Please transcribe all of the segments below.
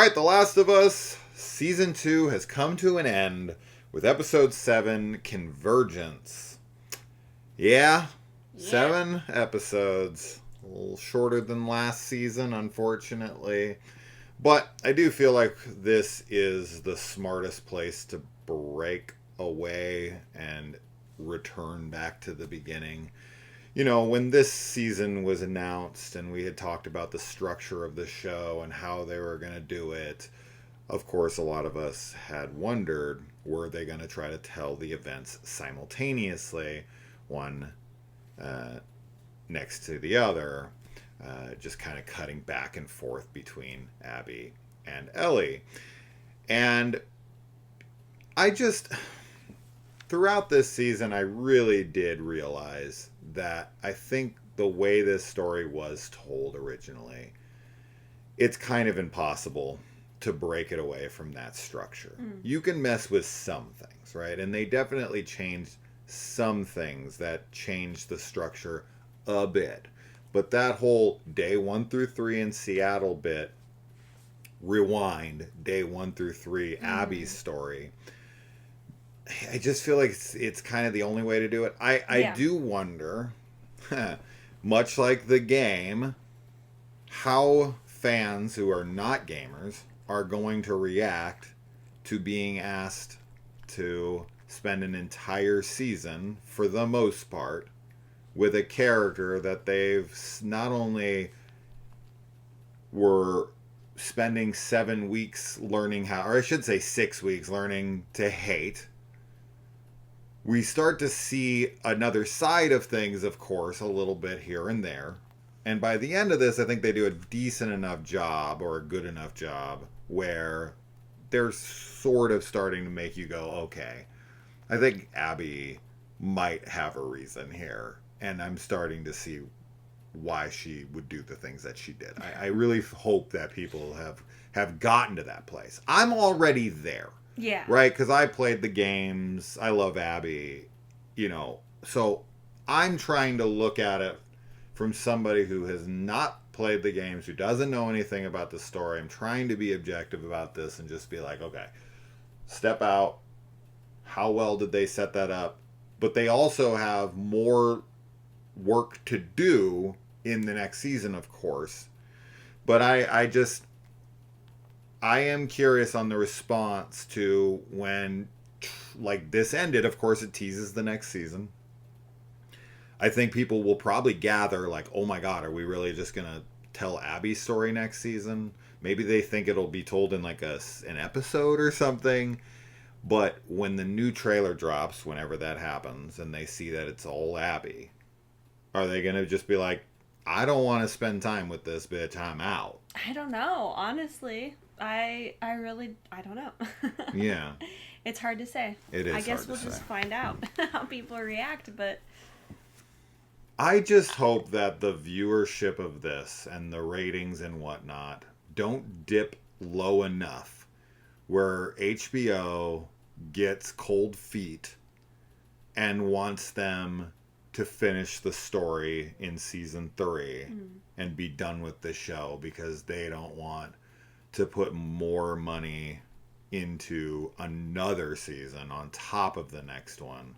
Alright, The Last of Us Season 2 has come to an end with Episode 7, Convergence. Yeah, 7 episodes. A little shorter than last season, unfortunately. But I do feel like this is the smartest place to break away and return back to the beginning. You know, when this season was announced and we had talked about the structure of the show and how they were going to do it, of course, a lot of us had wondered, were they going to try to tell the events simultaneously, one next to the other, just kind of cutting back and forth between Abby and Ellie. And throughout this season, I really did realize that I think the way this story was told originally, it's kind of impossible to break it away from that structure. You can mess with some things, right? And they definitely changed some things that changed the structure a bit. But that whole day 1 through 3 in Seattle bit, rewind, day 1 through 3, Abby's story, I just feel like it's kind of the only way to do it. I do wonder, much like the game, how fans who are not gamers are going to react to being asked to spend an entire season, for the most part, with a character that they've not only were spending 7 weeks learning how, or I should say 6 weeks learning to hate. We start to see another side of things, of course, a little bit here and there. And by the end of this, I think they do a decent enough job, or a good enough job, where they're sort of starting to make you go, okay, I think Abby might have a reason here. And I'm starting to see why she would do the things that she did. I really hope that people have gotten to that place. I'm already there. Yeah. Right? Because I played the games. I love Abby. You know, so I'm trying to look at it from somebody who has not played the games, who doesn't know anything about the story. I'm trying to be objective about this and just be like, okay, step out. How well did they set that up? But they also have more work to do in the next season, of course. But I am curious on the response to when, like, this ended. Of course, it teases the next season. I think people will probably gather, like, oh my god, are we really just going to tell Abby's story next season? Maybe they think it'll be told in, like, an episode or something. But when the new trailer drops, whenever that happens, and they see that it's all Abby, are they going to just be like, I don't want to spend time with this bitch, I'm out? I don't know, honestly. I don't know. Yeah. It's hard to say. It is. I guess hard we'll to just say. find out how people react, but I just hope that the viewership of this and the ratings and whatnot don't dip low enough where HBO gets cold feet and wants them to finish the story in season 3 and be done with the show, because they don't want to put more money into another season on top of the next one.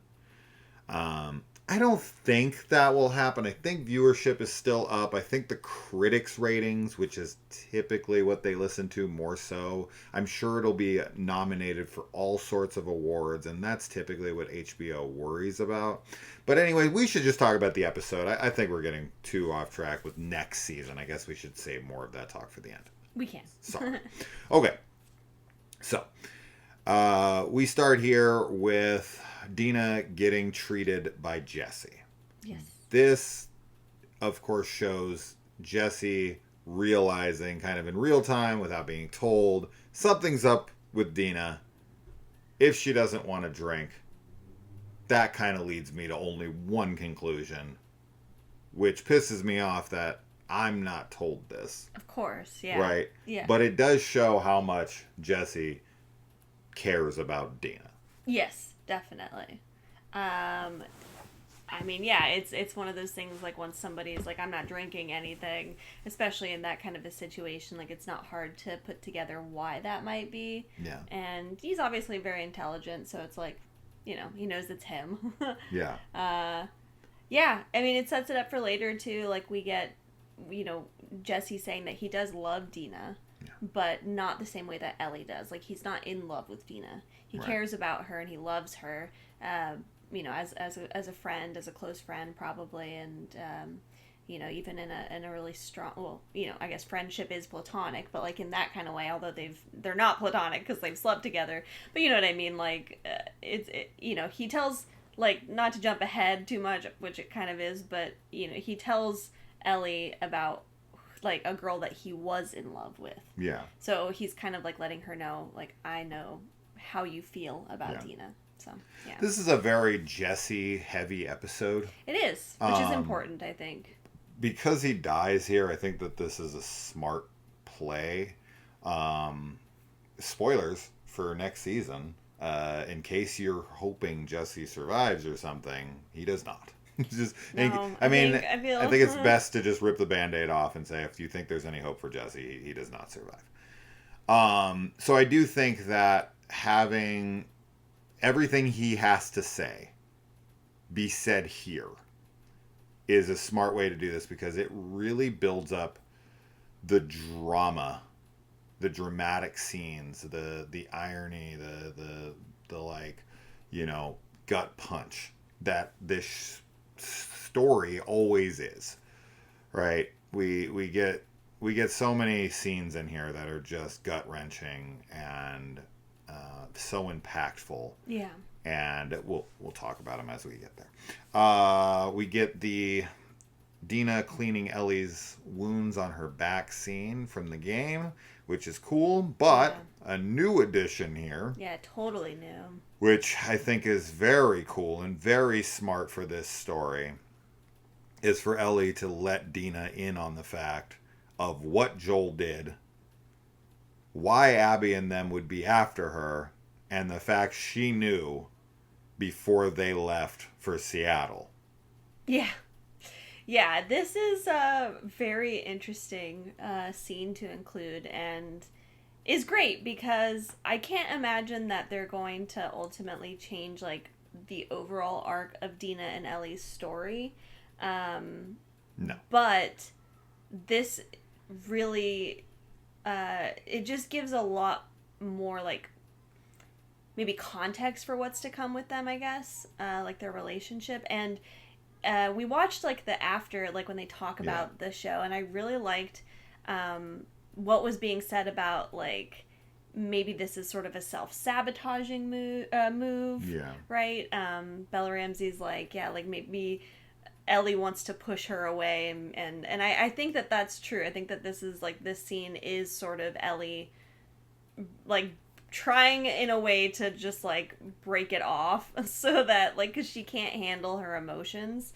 I don't think that will happen. I think viewership is still up. I think the critics' ratings, which is typically what they listen to more so, I'm sure it'll be nominated for all sorts of awards, and that's typically what HBO worries about. But anyway, we should just talk about the episode. I think we're getting too off track with next season. I guess we should save more of that talk for the end. we can. Sorry. Okay. So, we start here with Dina getting treated by Jesse. Yes. This, of course, shows Jesse realizing kind of in real time, without being told, something's up with Dina. If she doesn't want to drink, that kind of leads me to only one conclusion, which pisses me off that I'm not told this. Of course, yeah. Right? Yeah. But it does show how much Jesse cares about Dina. Yes, definitely. I mean, yeah, it's one of those things like once somebody's like, I'm not drinking anything, especially in that kind of a situation, like it's not hard to put together why that might be. Yeah. And he's obviously very intelligent, so it's like, he knows it's him. Yeah. Yeah, I mean, it sets it up for later too. Like we get, Jesse saying that he does love Dina, but not the same way that Ellie does. Like he's not in love with Dina. He cares about her and he loves her. As a friend, as a close friend, probably, and even in a really strong. Well, I guess friendship is platonic, but like in that kind of way. Although they're not platonic because they've slept together. But you know what I mean. Like he tells, like, not to jump ahead too much, which it kind of is, but he tells Ellie about like a girl that he was in love with. Yeah. So he's kind of like letting her know, like, I know how you feel about Dina. So, yeah. This is a very Jesse heavy episode. It is, which is important, I think. Because he dies here, I think that this is a smart play. Spoilers for next season. In case you're hoping Jesse survives or something, he does not. I think it's best to just rip the Band-Aid off and say if you think there's any hope for Jesse, he does not survive. So I do think that having everything he has to say be said here is a smart way to do this because it really builds up the drama, the dramatic scenes, the irony, the like, gut punch that this story always is, right? We get so many scenes in here that are just gut wrenching and so impactful. Yeah. And we'll talk about them as we get there. We get the Dina cleaning Ellie's wounds on her back scene from the game, which is cool, but a new addition here. Yeah, totally new. Which I think is very cool and very smart for this story, is for Ellie to let Dina in on the fact of what Joel did, why Abby and them would be after her, and the fact she knew before they left for Seattle. Yeah. Yeah, this is a very interesting scene to include and is great because I can't imagine that they're going to ultimately change like the overall arc of Dina and Ellie's story. No. But this really it just gives a lot more like maybe context for what's to come with them, I guess, like their relationship. And we watched like the after, like when they talk about the show, and I really liked what was being said about like maybe this is sort of a self-sabotaging move, right? Bella Ramsey's like, like maybe Ellie wants to push her away, and I think that that's true. I think that this is like this scene is sort of Ellie like trying in a way to just like break it off so that like because she can't handle her emotions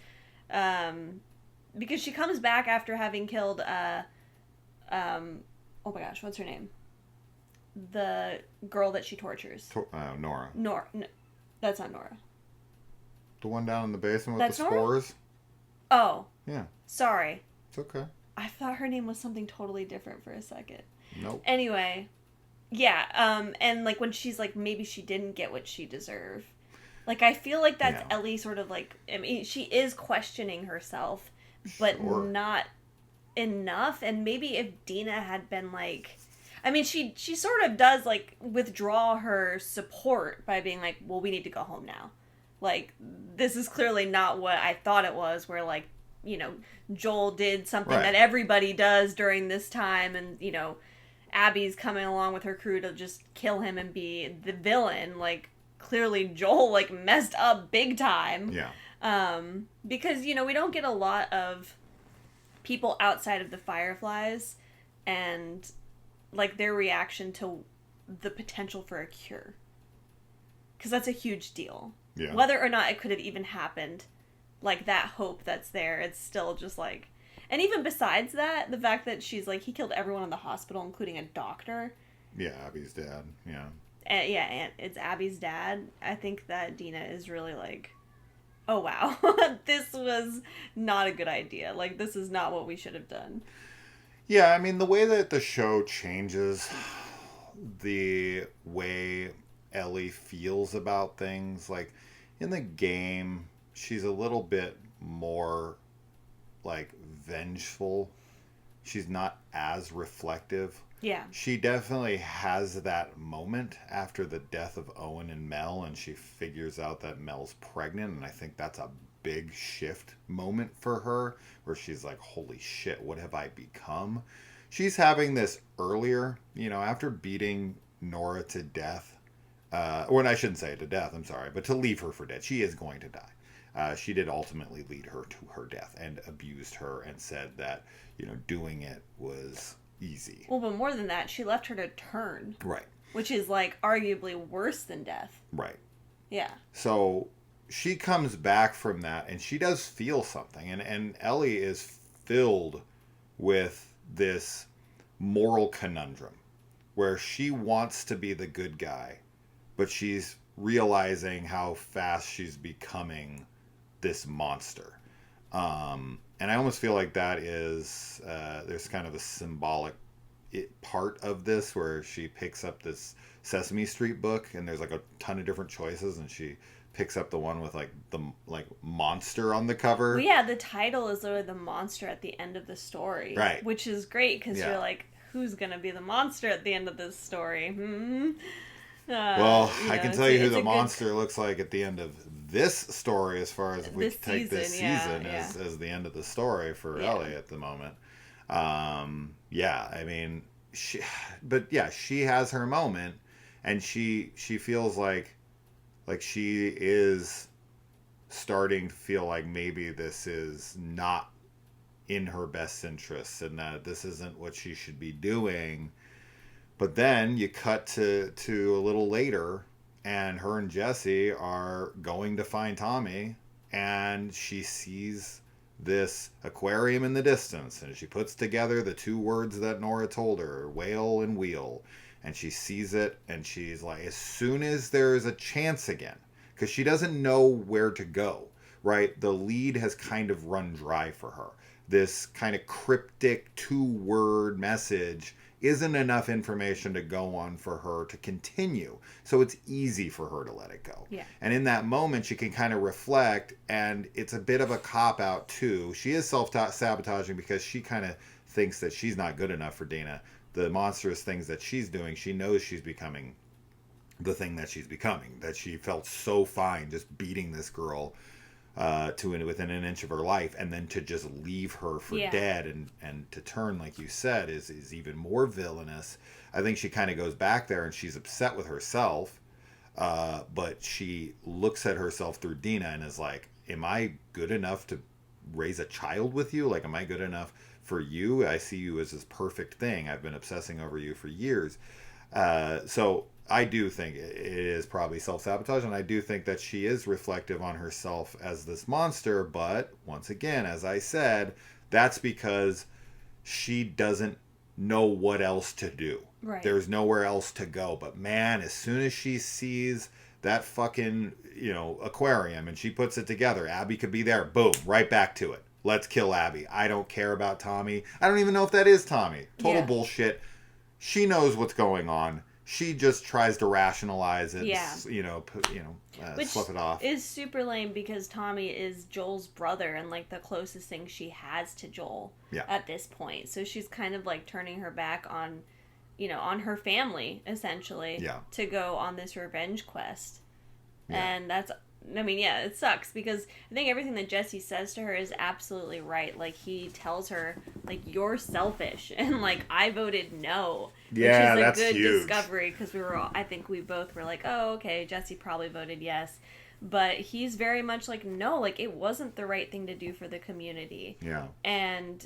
because she comes back after having killed oh my gosh, what's her name, the girl that she tortures. Nora. No, that's not Nora. The one down in the basement with that's the Nora? spores. Oh yeah, sorry, it's okay. I thought her name was something totally different for a second. Nope. Anyway, yeah, and like when she's like maybe she didn't get what she deserved. Like I feel like that's Ellie sort of like, I mean, she is questioning herself, but not enough. And maybe if Dina had been like, I mean, she sort of does like withdraw her support by being like, well, we need to go home now. Like this is clearly not what I thought it was, where like, Joel did something that everybody does during this time, and Abby's coming along with her crew to just kill him and be the villain. Like clearly Joel like messed up big time. Yeah. Because we don't get a lot of people outside of the Fireflies and like their reaction to the potential for a cure. Because that's a huge deal. Yeah. Whether or not it could have even happened, like that hope that's there, it's still just like. And even besides that, the fact that she's like, he killed everyone in the hospital, including a doctor. Yeah, Abby's dad. Yeah. And it's Abby's dad. I think that Dina is really like oh wow, this was not a good idea. Like, this is not what we should have done. Yeah, I mean, the way that the show changes the way Ellie feels about things, like in the game, she's a little bit more like vengeful. She's not as reflective. Yeah. She definitely has that moment after the death of Owen and Mel, and she figures out that Mel's pregnant, and I think that's a big shift moment for her where she's like, holy shit, what have I become? She's having this earlier, after beating Nora to death. Or I shouldn't say to death, I'm sorry, but to leave her for dead. She is going to die. She did ultimately lead her to her death and abused her and said that, doing it was easy. Well, but more than that, she left her to turn. Right. Which is, like, arguably worse than death. Right. Yeah. So she comes back from that and she does feel something. And Ellie is filled with this moral conundrum where she wants to be the good guy, but she's realizing how fast she's becoming this monster. And I almost feel like that is, there's kind of a symbolic part of this where she picks up this Sesame Street book and there's like a ton of different choices and she picks up the one with like the monster on the cover. Well, yeah, the title is literally the monster at the end of the story. Right. Which is great because Yeah. you're like, who's going to be the monster at the end of this story? Well, I can tell you who the good- monster looks like at the end of this story, as far as if we This take this season, season yeah. as the end of the story for Yeah. Ellie at the moment. Yeah, I mean, she has her moment, and she feels like she is starting to feel like maybe this is not in her best interests and that this isn't what she should be doing. But then you cut to a little later, and her and Jesse are going to find Tommy, and she sees this aquarium in the distance, and she puts together the two words that Nora told her, whale and wheel, and she sees it, and she's like, as soon as there's a chance again, because she doesn't know where to go, right? The lead has kind of run dry for her. This kind of cryptic two-word message isn't enough information to go on for her to continue. So it's easy for her to let it go. Yeah. And in that moment, she can kind of reflect, and it's a bit of a cop-out, too. She is self-sabotaging because she kind of thinks that she's not good enough for Dana. The monstrous things that she's doing, she knows she's becoming the thing that she's becoming, that she felt so fine just beating this girl within an inch of her life, and then to just leave her for dead and to turn, like you said, is even more villainous. I think she kind of goes back there and she's upset with herself, but she looks at herself through Dina and is like, am I good enough to raise a child with you? Like, am I good enough for you? I see you as this perfect thing. I've been obsessing over you for years. So I do think it is probably self-sabotage, and I do think that she is reflective on herself as this monster, but once again, as I said, that's because she doesn't know what else to do. Right. There's nowhere else to go. But man, as soon as she sees that fucking, aquarium and she puts it together, Abby could be there. Boom, right back to it. Let's kill Abby. I don't care about Tommy. I don't even know if that is Tommy. Total bullshit. She knows what's going on. She just tries to rationalize it, Which slough it off. Is super lame because Tommy is Joel's brother and like the closest thing she has to Joel at this point. So she's kind of like turning her back on, on her family essentially to go on this revenge quest. Yeah. And that's, it sucks because I think everything that Jesse says to her is absolutely right. Like, he tells her, like, you're selfish, and, like, I voted no. Yeah, which is that's a good huge. discovery because I think we both were like, oh, okay, Jesse probably voted yes. But he's very much like, no, like, it wasn't the right thing to do for the community. Yeah. And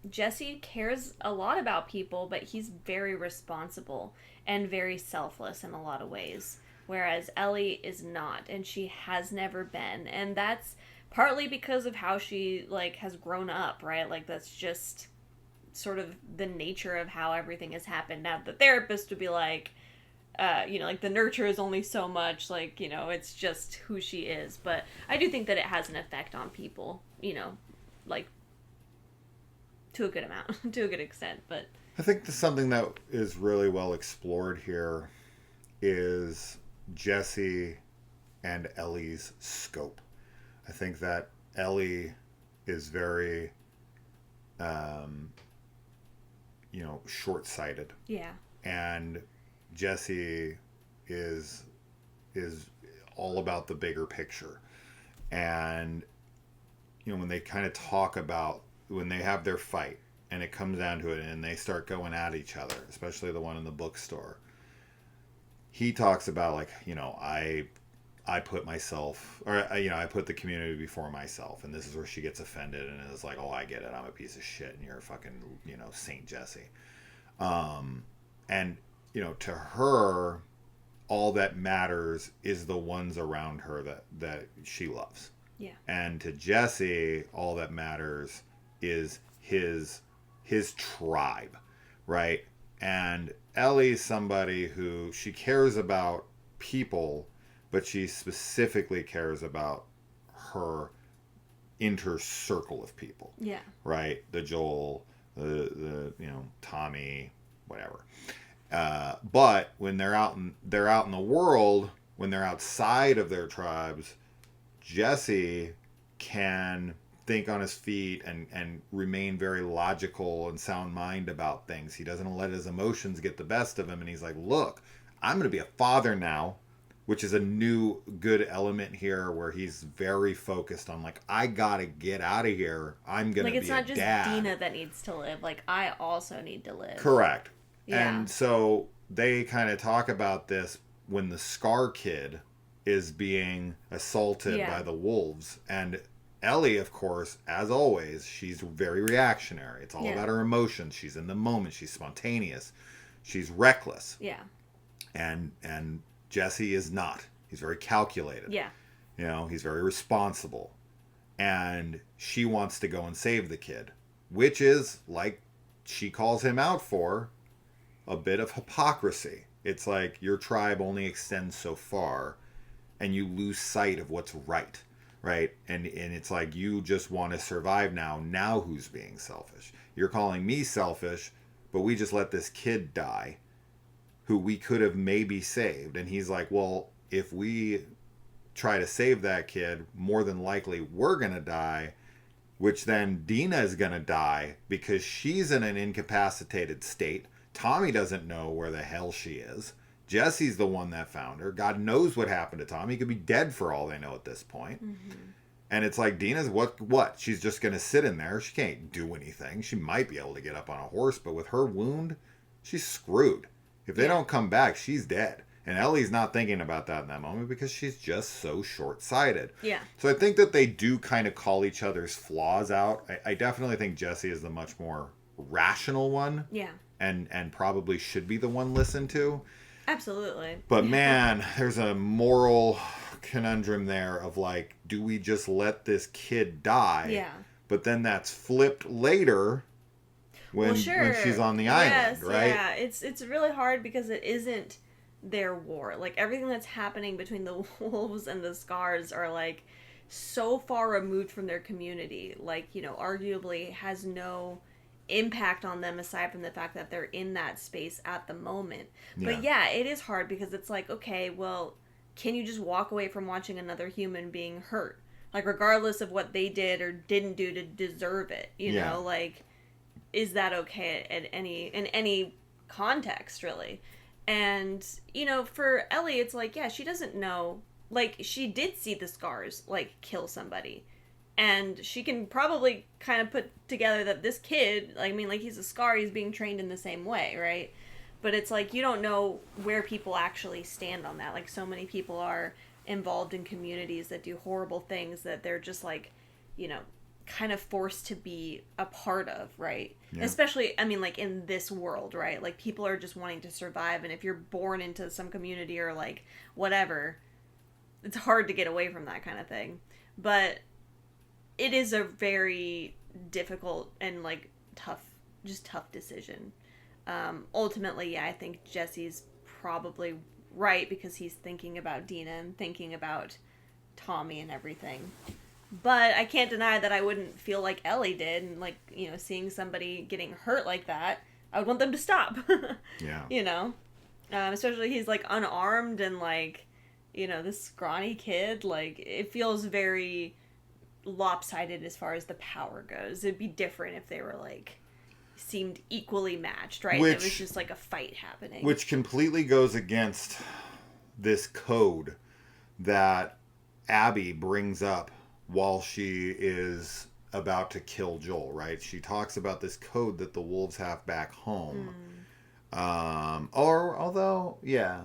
Jesse cares a lot about people, but he's very responsible and very selfless in a lot of ways. Whereas Ellie is not, and she has never been. And that's partly because of how she, like, has grown up, right? Like, that's just sort of the nature of how everything has happened. Now, the therapist would be like, like the nurture is only so much, like, it's just who she is. But I do think that it has an effect on people, like to a good amount, to a good extent. But I think something that is really well explored here is Jesse and Ellie's scope. I think that Ellie is very, short-sighted, yeah, and Jesse is all about the bigger picture. And when they kind of talk about when they have their fight and it comes down to it and they start going at each other, especially the one in the bookstore, he talks about like, I put myself, or I put the community before myself, and this is where she gets offended and is like, oh, I get it, I'm a piece of shit and you're a fucking Saint Jesse. And to her, all that matters is the ones around her that she loves. yeah, And to Jesse, all that matters is his tribe, right? And Ellie's somebody who she cares about people, but she specifically cares about her inner circle of people. yeah, Right? The Joel, the Tommy, whatever. But when they're out in the world, when they're outside of their tribes, Jesse can think on his feet and remain very logical and sound mind about things. He doesn't let his emotions get the best of him, and he's like, look, I'm going to be a father now, which is a new good element here where he's very focused on like, I got to get out of here. I'm going to be a dad. Like, it's not just Dina that needs to live. Like, I also need to live. Correct. Yeah. And so they kind of talk about this when the Scar Kid is being assaulted by the wolves. And Ellie, of course, as always, she's very reactionary. It's all about her emotions. She's in the moment. She's spontaneous. She's reckless. Yeah. And Jesse is not. He's very calculated. Yeah. He's very responsible. And she wants to go and save the kid, which is, like she calls him out for, a bit of hypocrisy. It's like your tribe only extends so far and you lose sight of what's right, right? And it's like you just want to survive now. Now who's being selfish? You're calling me selfish, but we just let this kid die who we could have maybe saved. And he's like, well, if we try to save that kid, more than likely we're going to die, which then Dina is going to die because she's in an incapacitated state. Tommy doesn't know where the hell she is. Jesse's the one that found her. God knows what happened to Tommy. He could be dead for all they know at this point. Mm-hmm. And it's like, Dina's what? She's just going to sit in there. She can't do anything. She might be able to get up on a horse, but with her wound, she's screwed. If they don't come back, she's dead. And Ellie's not thinking about that in that moment because she's just so short-sighted. Yeah. So I think that they do kind of call each other's flaws out. I definitely think Jesse is the much more rational one. Yeah. And probably should be the one listened to. Absolutely. But man, there's a moral conundrum there of like, do we just let this kid die? Yeah. But then that's flipped later when she's on the island, right? Yeah, it's really hard because it isn't their war. Like, everything that's happening between the wolves and the Scars are like so far removed from their community. Like, arguably has no impact on them aside from the fact that they're in that space at the moment. Yeah. But yeah, it is hard because it's like, okay, well, can you just walk away from watching another human being hurt? Like, regardless of what they did or didn't do to deserve it, you know, like, is that okay in any context, really? And, for Ellie, it's like, yeah, she doesn't know, like, she did see the Scars, like, kill somebody. And she can probably kind of put together that this kid, he's a Scar, he's being trained in the same way, right? But it's like, you don't know where people actually stand on that. Like, so many people are involved in communities that do horrible things that they're just like, kind of forced to be a part of, right? Yeah. Especially, in this world, right? Like, people are just wanting to survive, and if you're born into some community or, like, whatever, it's hard to get away from that kind of thing. But it is a very difficult and, tough decision. Ultimately, yeah, I think Jesse's probably right because he's thinking about Dina and thinking about Tommy and everything. But I can't deny that I wouldn't feel like Ellie did, and like, you know, seeing somebody getting hurt like that, I would want them to stop. Yeah. You know, especially he's like unarmed and like, you know, this scrawny kid. Like, it feels very lopsided as far as the power goes. It'd be different if they were like seemed equally matched, right? It was just like a fight happening, which completely goes against this code that Abby brings up while she is about to kill Joel, right? She talks about this code that the wolves have back home. Or although, yeah.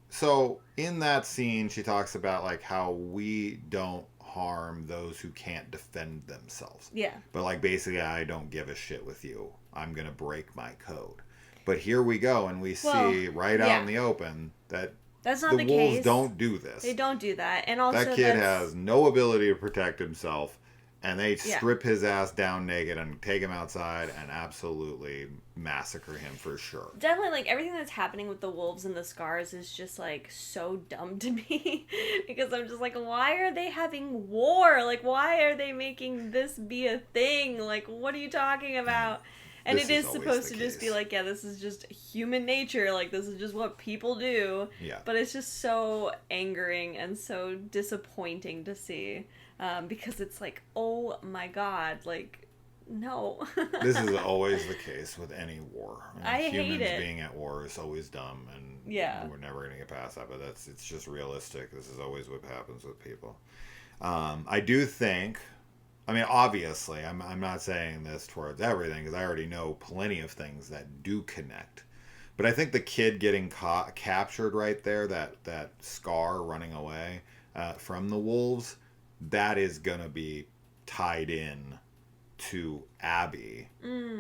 So in that scene, she talks about like how we don't harm those who can't defend themselves. Yeah. But like basically, I don't give a shit with you. I'm gonna break my code. But here we go, and we see right out in the open that that's not the the wolves case. don't do this. They don't do that, and also that kid has no ability to protect himself, and they strip his ass down naked and take him outside and absolutely massacre him for sure. Definitely, like, everything that's happening with the wolves and the scars is just, like, so dumb to me. Because I'm just like, why are they having war? Like, why are they making this be a thing? Like, what are you talking about? And it is supposed to just be like, yeah, this is just human nature. Like, this is just what people do. Yeah. But it's just so angering and so disappointing to see. Because it's like, oh my god, like, no. This is always the case with any war. I hate humans it. Being at war is always dumb, and we're never going to get past that, but it's just realistic. This is always what happens with people. I do think... I mean, obviously, I'm not saying this towards everything, because I already know plenty of things that do connect. But I think the kid getting captured right there, that Scar running away from the wolves, that is going to be tied in to Abby's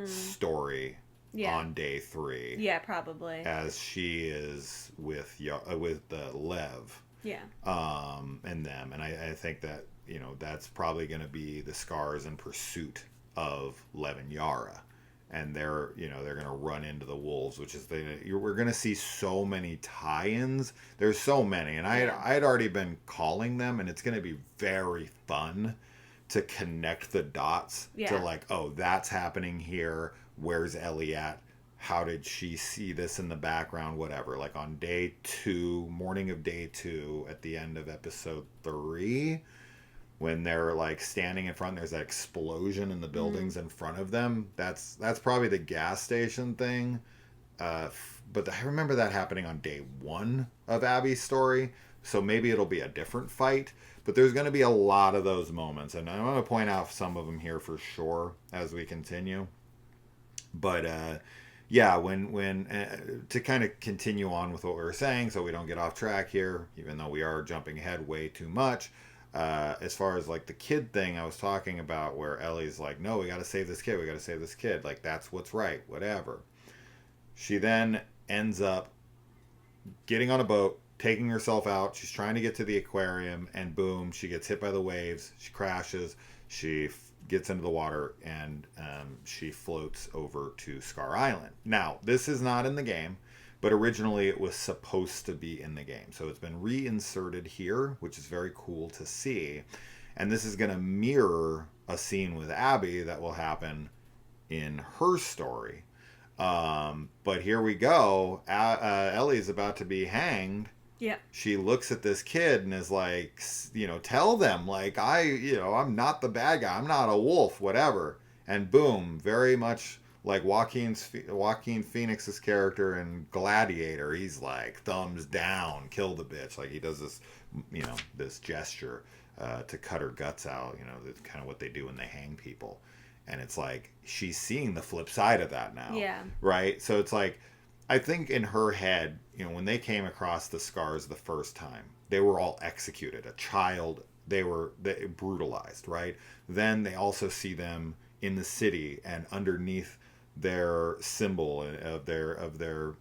story on day 3. Yeah, probably. As she is with Lev. Yeah. And them. And I think that, you know, that's probably going to be the Scars in pursuit of Lev and Yara. And they're going to run into the wolves, which is we're going to see so many tie-ins. There's so many. And I had already been calling them, and it's going to be very fun to connect the dots to like, oh, that's happening here. Where's Ellie at? How did she see this in the background? Whatever. Like on day 2, morning of day 2, at the end of episode 3, when they're like standing in front, there's that explosion in the buildings in front of them. That's probably the gas station thing. But I remember that happening on day 1 of Abby's story. So maybe it'll be a different fight. But there's going to be a lot of those moments. And I'm going to point out some of them here for sure as we continue. But yeah, when to kind of continue on with what we were saying, so we don't get off track here, even though we are jumping ahead way too much. As far as like the kid thing I was talking about, where Ellie's like, no, we got to save this kid. Like, that's what's right, whatever. She then ends up getting on a boat, taking herself out. She's trying to get to the aquarium, and boom, she gets hit by the waves. She crashes. She gets into the water, and she floats over to Scar Island. Now, this is not in the game, but originally it was supposed to be in the game. So it's been reinserted here, which is very cool to see. And this is going to mirror a scene with Abby that will happen in her story. But here we go. Ellie's about to be hanged. Yeah. She looks at this kid and is like, tell them, like, I'm not the bad guy. I'm not a wolf, whatever. And boom, very much like Joaquin Phoenix's character in Gladiator. He's like, thumbs down, kill the bitch. Like, he does this, this gesture to cut her guts out. That's kind of what they do when they hang people. And it's like, she's seeing the flip side of that now. Yeah. Right? So it's like, I think in her head, when they came across the Scars the first time, they were all executed. A child, they brutalized, right? Then they also see them in the city, and underneath their symbol of their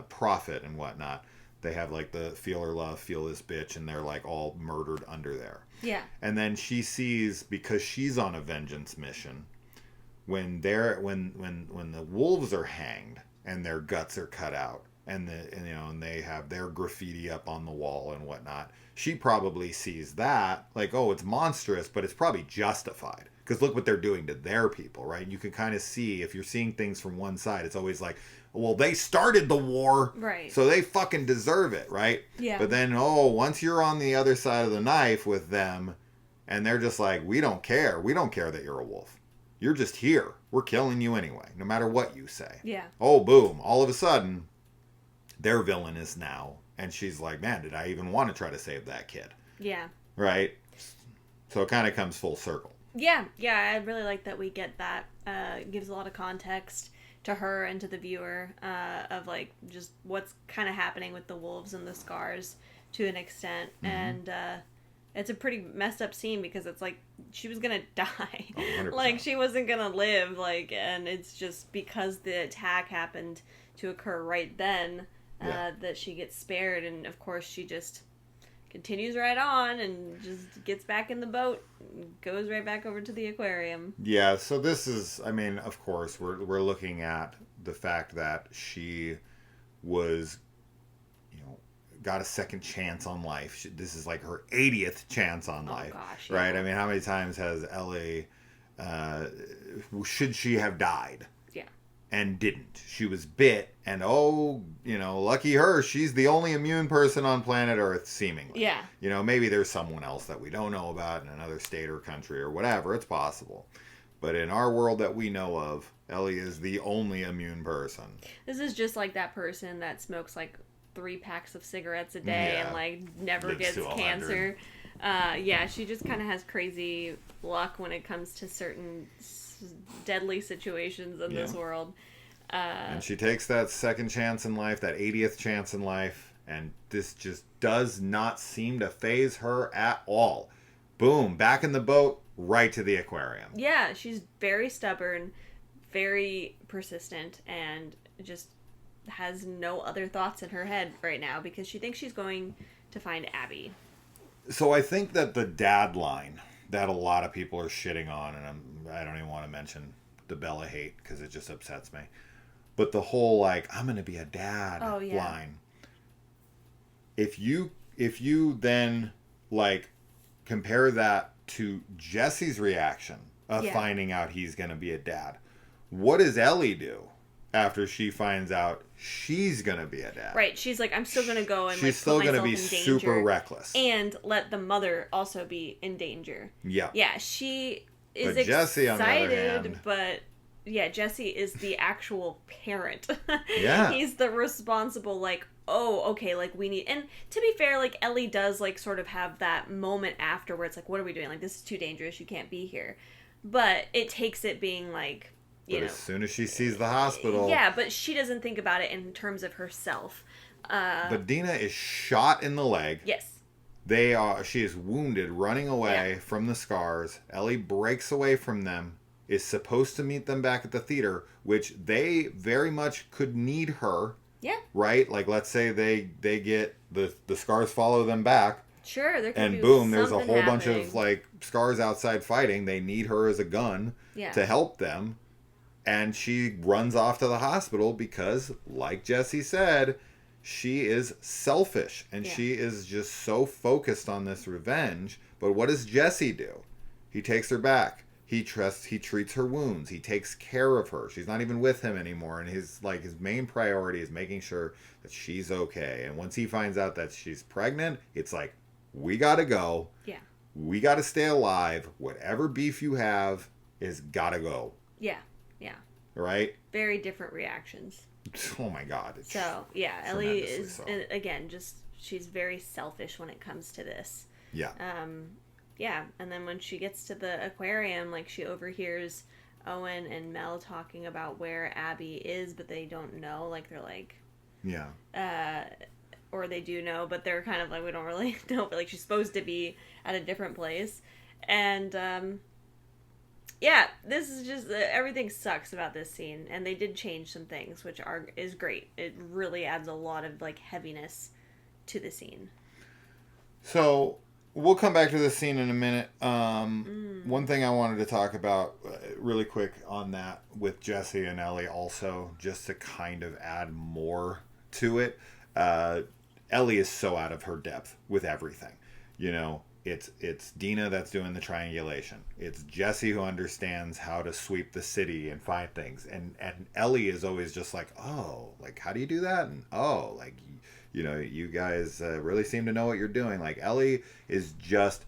prophet and whatnot, they have like the feel her love, feel this bitch, and they're like all murdered under there. Yeah. And then she sees, because she's on a vengeance mission, when the wolves are hanged and their guts are cut out, and they have their graffiti up on the wall and whatnot. She probably sees that like, oh, it's monstrous, but it's probably justified because look what they're doing to their people, right? You can kind of see if you're seeing things from one side, it's always like, well, they started the war, Right. so they fucking deserve it, right? Yeah. But then, oh, once you're on the other side of the knife with them, and they're just like, we don't care that you're a wolf. You're just here. We're killing you anyway, no matter what you say. Yeah. Oh, boom. All of a sudden, their villain is now. And she's like, man, did I even want to try to save that kid? Yeah. Right? So it kind of comes full circle. Yeah. I really like that we get that. Gives a lot of context to her and to the viewer of like just what's kind of happening with the wolves and the scars to an extent. And it's a pretty messed up scene because it's like she was gonna die. Oh, like she wasn't gonna live, like, and it's just because the attack happened to occur right then that she gets spared, and of course she just continues right on and just gets back in the boat and goes right back over to the aquarium. Yeah, so this is, I mean, of course we're looking at the fact that she was, got a second chance on life. This is like her 80th chance on life. Gosh, right? I mean, how many times has Ellie, should she have died? Yeah. And didn't. She was bit, and lucky her, she's the only immune person on planet Earth, seemingly. Yeah. Maybe there's someone else that we don't know about in another state or country or whatever. It's possible. But in our world that we know of, Ellie is the only immune person. This is just like that person that smokes like 3 packs of cigarettes a day and like never Lives gets to 100. cancer. She just kind of has crazy luck when it comes to certain deadly situations in this world. And she takes that second chance in life, that 80th chance in life, and this just does not seem to faze her at all. Boom, back in the boat, right to the aquarium. Yeah, she's very stubborn, very persistent, and just has no other thoughts in her head right now because she thinks she's going to find Abby. So I think that the dad line that a lot of people are shitting on, and I don't even want to mention the Bella hate because it just upsets me, but the whole like, I'm going to be a dad line. If you then like compare that to Jesse's reaction of finding out he's going to be a dad, what does Ellie do after she finds out she's going to be a dad? Right. She's like, I'm still going to go and she's still going to be super reckless. And let the mother also be in danger. Yeah. Yeah, she is Jesse, excited, on the other hand, but yeah, Jesse is the actual parent. Yeah. He's the responsible, like, oh, okay, like, we need... And to be fair, like, Ellie does, like, sort of have that moment after where it's like, what are we doing? Like, this is too dangerous. You can't be here. But it takes it being, like, But as soon as she sees the hospital... Yeah, but she doesn't think about it in terms of herself. But Dina is shot in the leg. Yes. She is wounded running away from the scars. Ellie breaks away from them, is supposed to meet them back at the theater, which they very much could need her. Yeah. Right? Like, let's say they get... The scars follow them back. Sure, there could and be boom, there's a something whole bunch happening. of, like, scars outside fighting. They need her as a gun to help them. And she runs off to the hospital because, like Jesse said, she is selfish. And she is just so focused on this revenge. But what does Jesse do? He takes her back. He treats her wounds. He takes care of her. She's not even with him anymore. And his main priority is making sure that she's okay. And once he finds out that she's pregnant, it's like, we gotta go. Yeah. We gotta stay alive. Whatever beef you have is gotta go. Yeah. Yeah. Right? Very different reactions. Oh my God. So, yeah, Ellie is, again, just, she's very selfish when it comes to this. Yeah. Yeah, and then when she gets to the aquarium, like, she overhears Owen and Mel talking about where Abby is, but they don't know. Like, they're like... Yeah. Or they do know, but they're kind of like, we don't really know. But, like, she's supposed to be at a different place. And, yeah, this is just... everything sucks about this scene. And they did change some things, which is great. It really adds a lot of, like, heaviness to the scene. So... We'll come back to this scene in a minute. One thing I wanted to talk about really quick on that with Jesse and Ellie also, just to kind of add more to it. Ellie is so out of her depth with everything. You know, it's Dina that's doing the triangulation. It's Jesse who understands how to sweep the city and find things. And Ellie is always just like, oh, like, how do you do that? And oh, like, you know, you guys really seem to know what you're doing. Like, Ellie is just,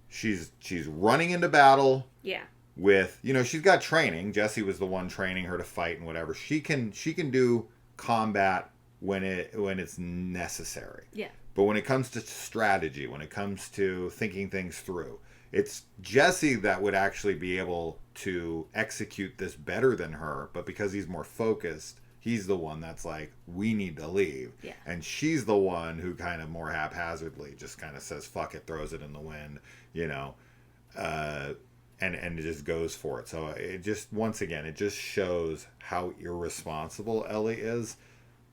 she's running into battle. Yeah. With, you know, she's got training. Jesse was the one training her to fight and whatever. She can do combat when it's necessary. Yeah. But when it comes to strategy, when it comes to thinking things through, it's Jesse that would actually be able to execute this better than her. But because he's more focused, he's the one that's like, we need to leave. Yeah. And she's the one who kind of more haphazardly just kind of says, fuck it, throws it in the wind, you know, and it just goes for it. So it just, once again, it just shows how irresponsible Ellie is.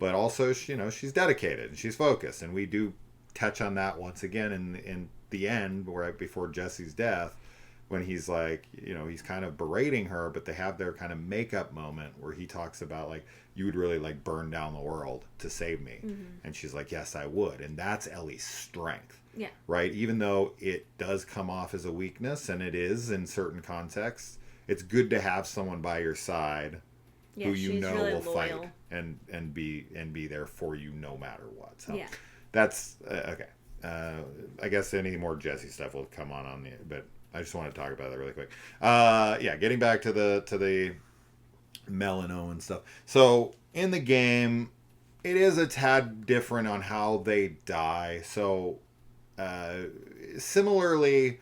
But also, you know, she's dedicated and she's focused. And we do touch on that once again in the end, right before Jesse's death, when he's like, you know, he's kind of berating her, but they have their kind of makeup moment where he talks about, like, you would really, like, burn down the world to save me. Mm-hmm. And she's like, yes, I would. And that's Ellie's strength. Yeah. Right? Even though it does come off as a weakness, and it is in certain contexts, it's good to have someone by your side who you know really will loyal. Fight and be there for you no matter what. So that's okay. I guess any more Jesse stuff will come on the, but I just want to talk about that really quick. Getting back to the Mel and Owen stuff. So in the game, it is a tad different on how they die. So similarly,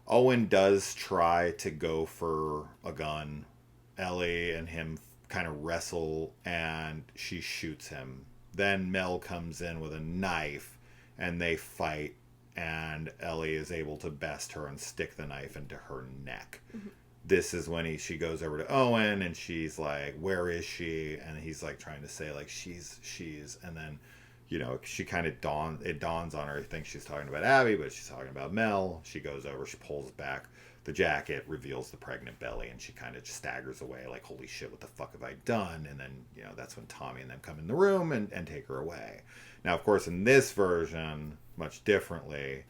Owen does try to go for a gun. Ellie and him kind of wrestle, and she shoots him. Then Mel comes in with a knife, and they fight, and Ellie is able to best her and stick the knife into her neck. Mm-hmm. This is when she goes over to Owen, and she's like, where is she? And he's like trying to say, like, she's, and then, you know, she kind of dawns on her. I think she's talking about Abby, but she's talking about Mel. She goes over, she pulls back the jacket, reveals the pregnant belly, and she kind of just staggers away like, holy shit, what the fuck have I done? And then, you know, that's when Tommy and them come in the room and take her away. Now, of course, in this version, much differently,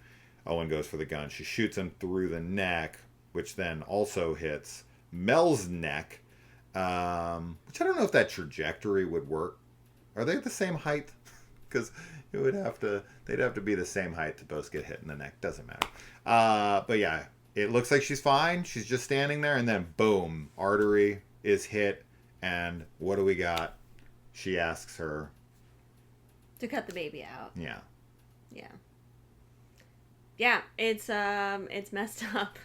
Owen goes for the gun. She shoots him through the neck, which then also hits Mel's neck, which I don't know if that trajectory would work. Are they the same height? Because they'd have to be the same height to both get hit in the neck. Doesn't matter. But yeah, it looks like she's fine. She's just standing there, and then boom, artery is hit, and what do we got? She asks her to cut the baby out. Yeah. Yeah. Yeah, it's messed up.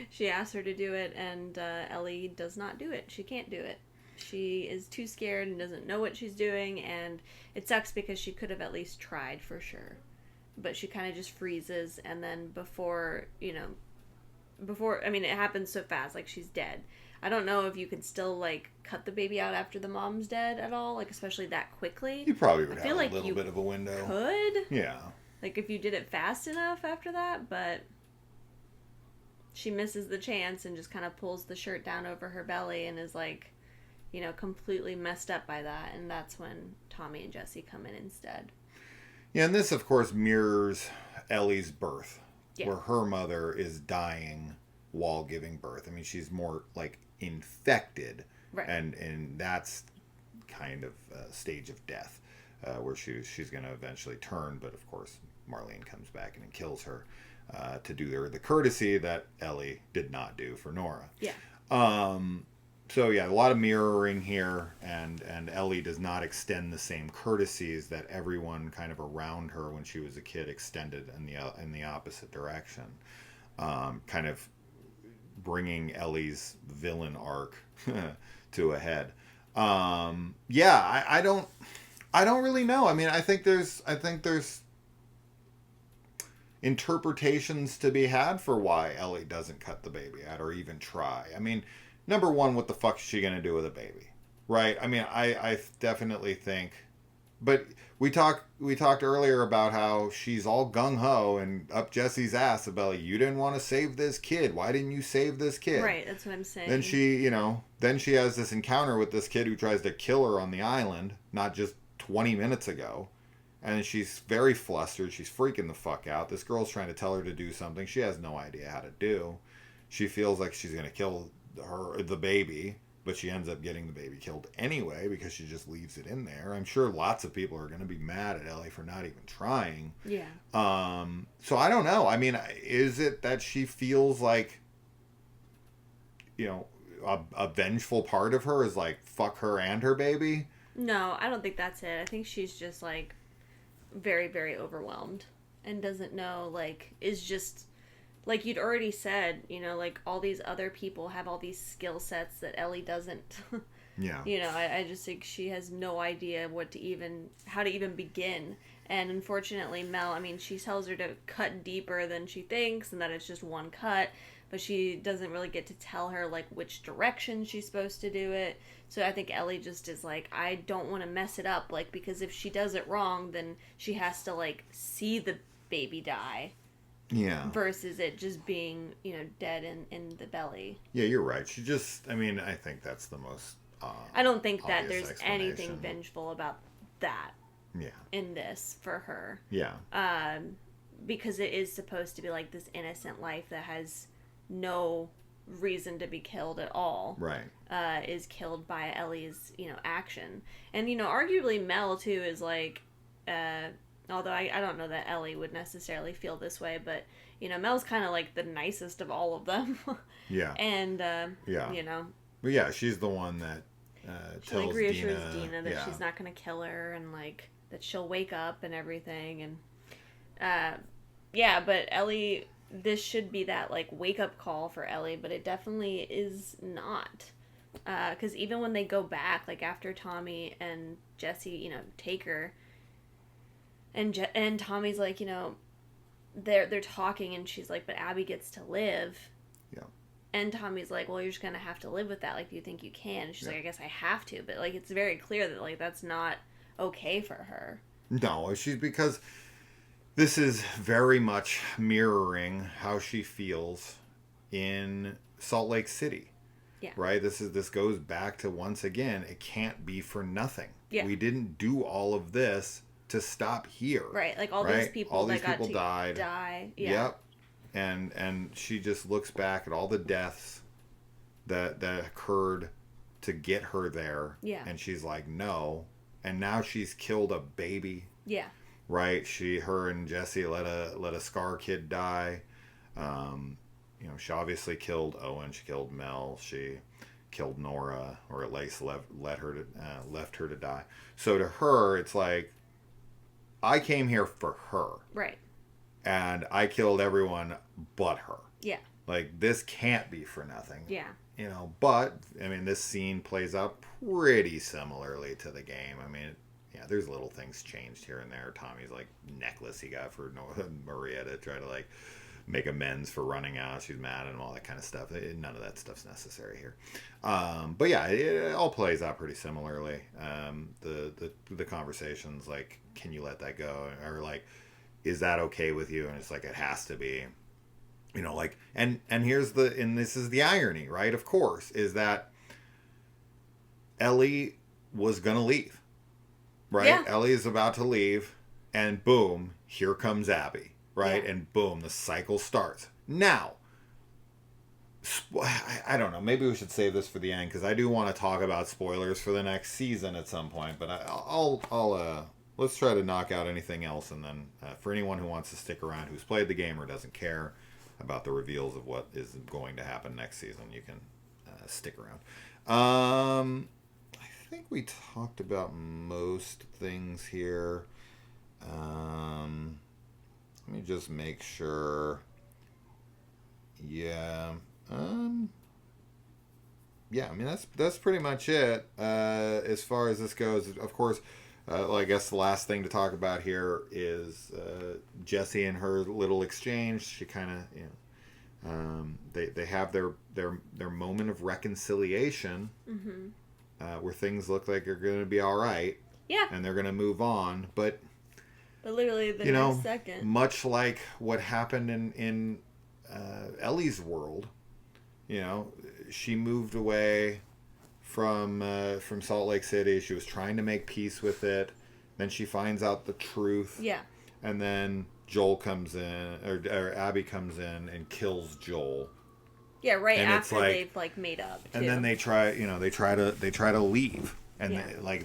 She asks her to do it, and Ellie does not do it. She can't do it. She is too scared and doesn't know what she's doing, and it sucks because she could have at least tried for sure. But she kind of just freezes, and then before, I mean, it happens so fast, like, she's dead. I don't know if you can still, like, cut the baby out after the mom's dead at all, like, especially that quickly. You probably would have like a little bit of a window. Could? Yeah. Like, if you did it fast enough after that, but she misses the chance and just kind of pulls the shirt down over her belly and is, like, completely messed up by that, and that's when Tommy and Jesse come in instead. Yeah, and this, of course, mirrors Ellie's birth, where her mother is dying while giving birth. I mean, she's more, like, infected, right. and that's kind of a stage of death, where she's going to eventually turn, but, of course, Marlene comes back and kills her to do her the courtesy that Ellie did not do for Nora. Yeah. So yeah, a lot of mirroring here, and Ellie does not extend the same courtesies that everyone kind of around her when she was a kid extended in the opposite direction, kind of bringing Ellie's villain arc to a head. I don't really know. I mean, I think there's interpretations to be had for why Ellie doesn't cut the baby out or even try. I mean, number one, what the fuck is she going to do with a baby? Right? I mean, I definitely think... But we talked earlier about how she's all gung-ho and up Jesse's ass about, you didn't want to save this kid. Why didn't you save this kid? Right, that's what I'm saying. Then she has this encounter with this kid who tries to kill her on the island, not just 20 minutes ago. And she's very flustered. She's freaking the fuck out. This girl's trying to tell her to do something she has no idea how to do. She feels like she's going to kill the baby, but she ends up getting the baby killed anyway because she just leaves it in there. I'm sure lots of people are going to be mad at Ellie for not even trying. Yeah. So I don't know. I mean, is it that she feels like, you know, a vengeful part of her is like, fuck her and her baby? No, I don't think that's it. I think she's just like very, very overwhelmed and doesn't know, like, is just like you'd already said, you know, like all these other people have all these skill sets that Ellie doesn't. Yeah. You know, I just think she has no idea how to even begin. And unfortunately, Mel, I mean, she tells her to cut deeper than she thinks and that it's just one cut, but she doesn't really get to tell her, like, which direction she's supposed to do it. So I think Ellie just is like, I don't want to mess it up, like, because if she does it wrong, then she has to, like, see the baby die. Yeah. Versus it just being, you know, dead in the belly. Yeah, you're right. She just, I mean, I think that's the most I don't think that obvious there's anything vengeful about that. Yeah. In this for her. Yeah. Because it is supposed to be like this innocent life that has no reason to be killed at all. Right. Is killed by Ellie's, you know, action. And, you know, arguably Mel, too, is like, although I don't know that Ellie would necessarily feel this way, but, you know, Mel's kind of like the nicest of all of them. Yeah. And, yeah. you know. But yeah, she's the one that she tells like reassures Dina that she's not going to kill her and, like, that she'll wake up and everything. And, yeah, but Ellie, this should be that, like, wake-up call for Ellie, but it definitely is not. Because even when they go back, like, after Tommy and Jesse, you know, take her, and Tommy's like, you know, they're talking, and she's like, but Abby gets to live. Yeah. And Tommy's like, well, you're just going to have to live with that. Like, do you think you can? And she's like, I guess I have to. But, like, it's very clear that, like, that's not okay for her. No, she's because this is very much mirroring how she feels in Salt Lake City. Yeah. Right? This goes back to, once again, it can't be for nothing. Yeah. We didn't do all of this to stop here. Right. Like all these people died. Yeah. Yep. And she just looks back at all the deaths that occurred to get her there. Yeah. And she's like, no. And now she's killed a baby. Yeah. Right? Her and Jesse let a Scar kid die. You know, she obviously killed Owen. She killed Mel. She killed Nora, or at least left her to die. So to her, it's like, I came here for her. Right. And I killed everyone but her. Yeah. Like, this can't be for nothing. Yeah. You know, but, I mean, this scene plays out pretty similarly to the game. I mean, yeah, there's little things changed here and there. Tommy's, like, necklace he got for Maria to try to, like, make amends for running out. She's mad and all that kind of stuff. None of that stuff's necessary here. But yeah, it all plays out pretty similarly. The conversations, like, can you let that go? Or, like, is that okay with you? And it's like, it has to be. You know, like, and this is the irony, right? Of course, is that Ellie was gonna leave, right? Yeah. Ellie is about to leave, and boom, here comes Abby, right? Yeah. And boom, the cycle starts. Now, I don't know. Maybe we should save this for the end because I do want to talk about spoilers for the next season at some point. But I'll let's try to knock out anything else, and then for anyone who wants to stick around, who's played the game or doesn't care about the reveals of what is going to happen next season, you can stick around. I think we talked about most things here. Let me just make sure. Yeah. Yeah, I mean, that's pretty much it as far as this goes. Of course, well, I guess the last thing to talk about here is Jessie and her little exchange. She kind of, you know, they have their moment of reconciliation, where things look like they're going to be all right. Yeah. And they're going to move on, but literally the next second, much like what happened in Ellie's world, you know, she moved away from Salt Lake City. She was trying to make peace with it. Then she finds out the truth. Yeah. And then Joel comes in, or Abby comes in and kills Joel. Yeah, right and after they've like made up. Too. And then they try to leave. And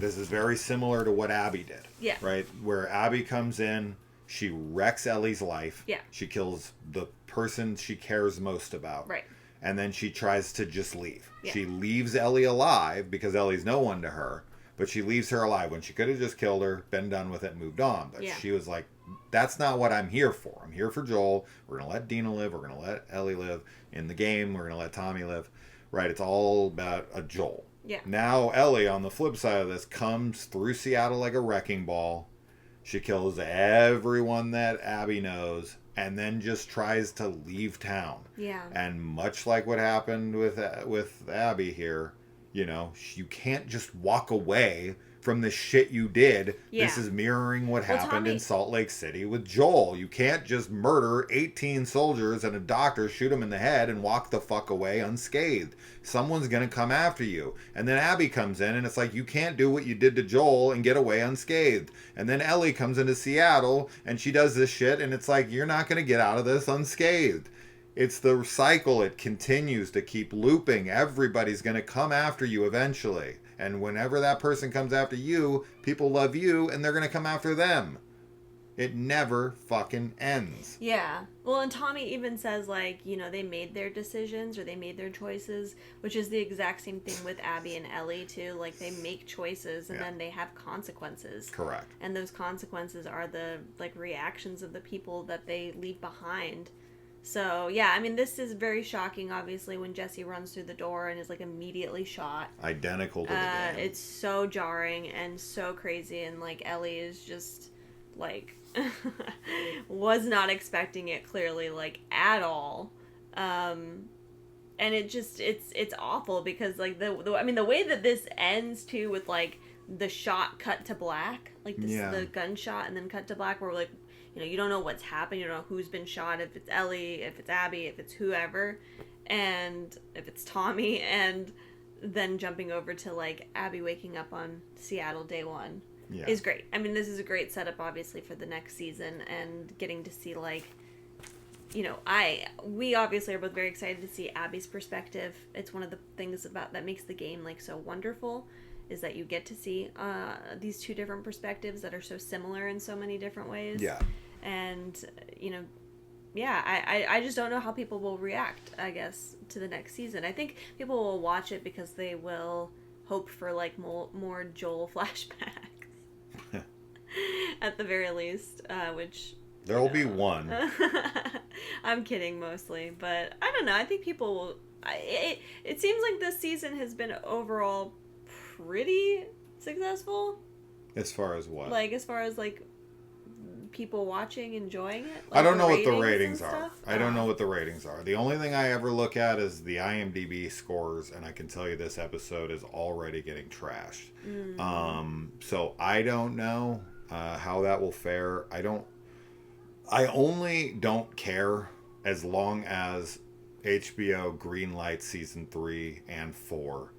this is very similar to what Abby did. Yeah. Right? Where Abby comes in, she wrecks Ellie's life. Yeah. She kills the person she cares most about. Right. And then she tries to just leave. Yeah. She leaves Ellie alive because Ellie's no one to her. But she leaves her alive when she could have just killed her, been done with it, moved on. But she was like, that's not what I'm here for. I'm here for Joel. We're going to let Dina live. We're going to let Ellie live. In the game, we're going to let Tommy live. Right? It's all about a Joel. Yeah. Now Ellie, on the flip side of this, comes through Seattle like a wrecking ball. She kills everyone that Abby knows and then just tries to leave town. Yeah. And much like what happened with Abby here, you can't just walk away from the shit you did. Yeah. This is mirroring what happened in Salt Lake City with Joel. You can't just murder 18 soldiers and a doctor, shoot him in the head, and walk the fuck away unscathed. Someone's going to come after you. And then Abby comes in, and it's like, you can't do what you did to Joel and get away unscathed. And then Ellie comes into Seattle, and she does this shit, and it's like, you're not going to get out of this unscathed. It's the cycle. It continues to keep looping. Everybody's going to come after you eventually. And whenever that person comes after you, people love you, and they're going to come after them. It never fucking ends. Yeah. Well, and Tommy even says, like, they made their decisions or they made their choices, which is the exact same thing with Abby and Ellie, too. Like, they make choices and then they have consequences. Correct. And those consequences are the, like, reactions of the people that they leave behind. So, yeah, I mean, this is very shocking, obviously, when Jesse runs through the door and is, like, immediately shot. Identical to the game. It's so jarring and so crazy, and, like, Ellie is just, like, was not expecting it, clearly, like, at all. And it just, it's awful, because, like, the way that this ends, too, with, like, the shot cut to black, like, the gunshot and then cut to black, where, like, you don't know what's happened. You don't know who's been shot, if it's Ellie, if it's Abby, if it's whoever, and if it's Tommy, and then jumping over to, like, Abby waking up on Seattle day one is great. I mean, this is a great setup, obviously, for the next season, and getting to see, like, we obviously are both very excited to see Abby's perspective. It's one of the things that makes the game, like, so wonderful, is that you get to see these two different perspectives that are so similar in so many different ways. Yeah. And, I just don't know how people will react, I guess, to the next season. I think people will watch it because they will hope for, like, more Joel flashbacks. At the very least, which... There will be one. I'm kidding, mostly. But, I don't know. I think people will... It seems like this season has been overall pretty successful. As far as what? Like, as far as, like... people watching, enjoying it? Like, I don't know what the ratings are. I don't know what the ratings are. The only thing I ever look at is the IMDb scores, and I can tell you this episode is already getting trashed. So I don't know how that will fare. I only don't care as long as HBO greenlights season 3 and 4,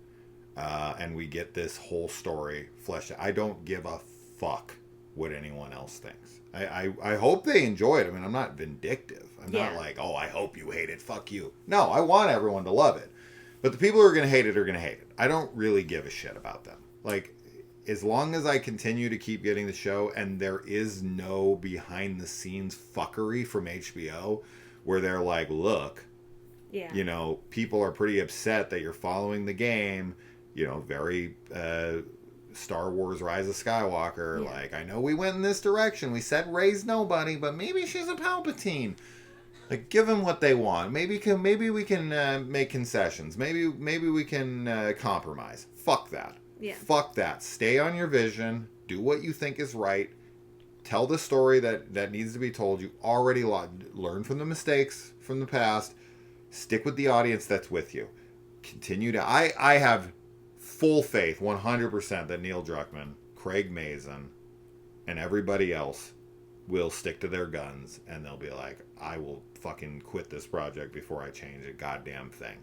and we get this whole story fleshed out. I don't give a fuck what anyone else thinks. I hope they enjoy it. I mean, I'm not vindictive. I'm not like, oh, I hope you hate it. Fuck you. No, I want everyone to love it. But the people who are going to hate it are going to hate it. I don't really give a shit about them. Like, as long as I continue to keep getting the show and there is no behind the scenes fuckery from HBO where they're like, look, people are pretty upset that you're following the game, very... Star Wars Rise of Skywalker. Yeah. Like, I know we went in this direction. We said Rey's nobody, but maybe she's a Palpatine. Like, give them what they want. Maybe we can make concessions. Maybe we can compromise. Fuck that. Yeah. Fuck that. Stay on your vision. Do what you think is right. Tell the story that needs to be told. You already learn from the mistakes from the past. Stick with the audience that's with you. Continue to... I have full faith, 100%, that Neil Druckmann, Craig Mazin, and everybody else will stick to their guns, and they'll be like, I will fucking quit this project before I change a goddamn thing.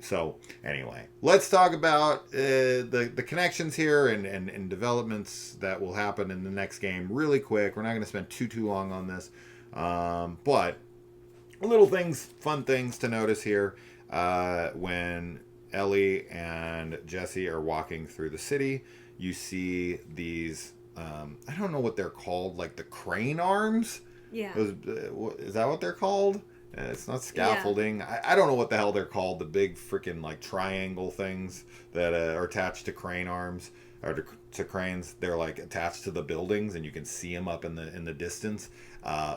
So anyway, let's talk about the connections here and developments that will happen in the next game really quick. We're not going to spend too long on this, but little things, fun things to notice here. When Ellie and Jesse are walking through the city, you see these, I don't know what they're called, like the crane arms? Yeah. Is that what they're called? It's not scaffolding. Yeah. I don't know what the hell they're called. The big freaking like triangle things that are attached to crane arms or to cranes. They're like attached to the buildings, and you can see them up in the distance.